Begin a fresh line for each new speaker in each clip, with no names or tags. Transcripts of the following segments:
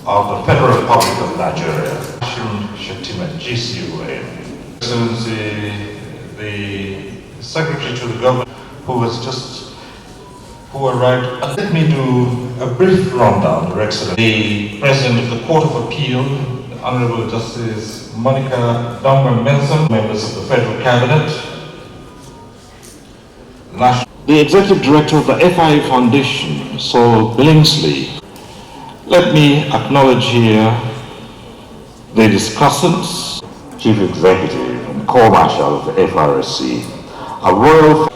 Of the Federal Republic of Nigeria, Kashim Shettima, GCUA, the Secretary to the Government, who arrived. Let me do a brief rundown, Your Excellency. The President of the Court of Appeal, the Honorable Justice Monica Dongman-Benson, members of the Federal Cabinet, the Executive Director of the FI Foundation, Saul Billingsley. Let me acknowledge here the discussants, Chief Executive and Corps Marshal of the FRSC, a royal.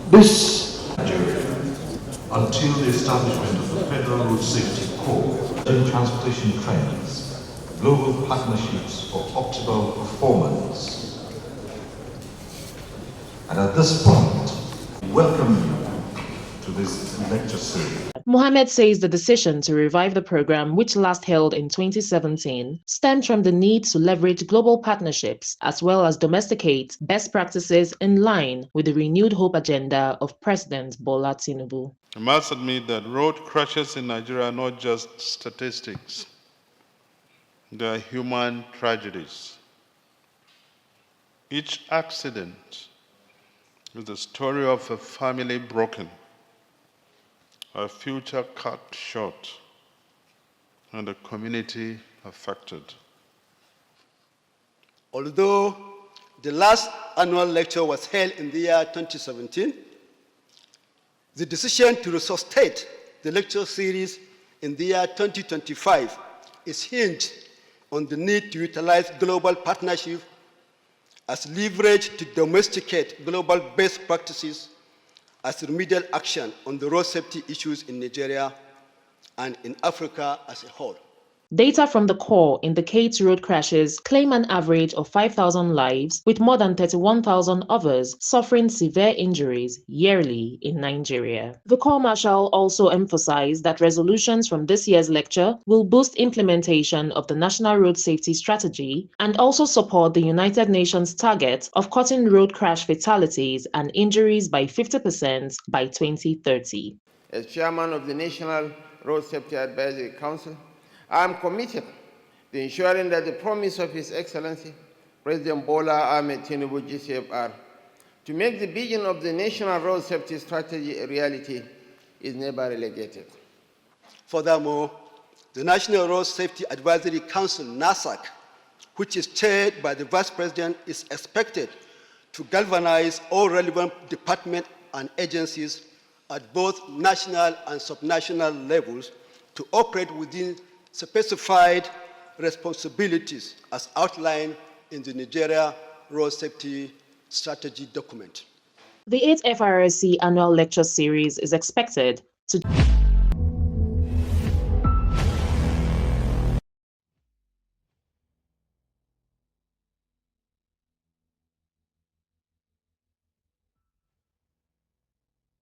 This Nigeria, until the establishment of the Federal Road Safety Corps, transportation trends, global partnerships for optimal performance. And at this point, welcome you to this lecture series.
Mohammed says the decision to revive the program, which last held in 2017, stemmed from the need to leverage global partnerships as well as domesticate best practices in line with the renewed hope agenda of President Bola Tinubu.
I must admit that road crashes in Nigeria are not just statistics. They are human tragedies. Each accident is the story of a family broken, a future cut short, and a community affected.
Although the last annual lecture was held in the year 2017, the decision to resuscitate the lecture series in the year 2025 is hinged on the need to utilize global partnership as leverage to domesticate global best practices as remedial action on the road safety issues in Nigeria and in Africa as a whole.
Data from the Corps indicates road crashes claim an average of 5,000 lives, with more than 31,000 others suffering severe injuries yearly in Nigeria. The Corps Marshal also emphasized that resolutions from this year's lecture will boost implementation of the National Road Safety Strategy and also support the United Nations target of cutting road crash fatalities and injuries by 50% by 2030.
As chairman of the National Road Safety Advisory Council, I am committed to ensuring that the promise of His Excellency, President Bola Ahmed Tinubu GCFR, to make the vision of the National Road Safety Strategy a reality is never relegated.
Furthermore, the National Road Safety Advisory Council, NASAC, which is chaired by the Vice President, is expected to galvanize all relevant departments and agencies at both national and subnational levels to operate within specified responsibilities as outlined in the Nigeria Road Safety Strategy document.
The 8th FRSC annual lecture series is expected to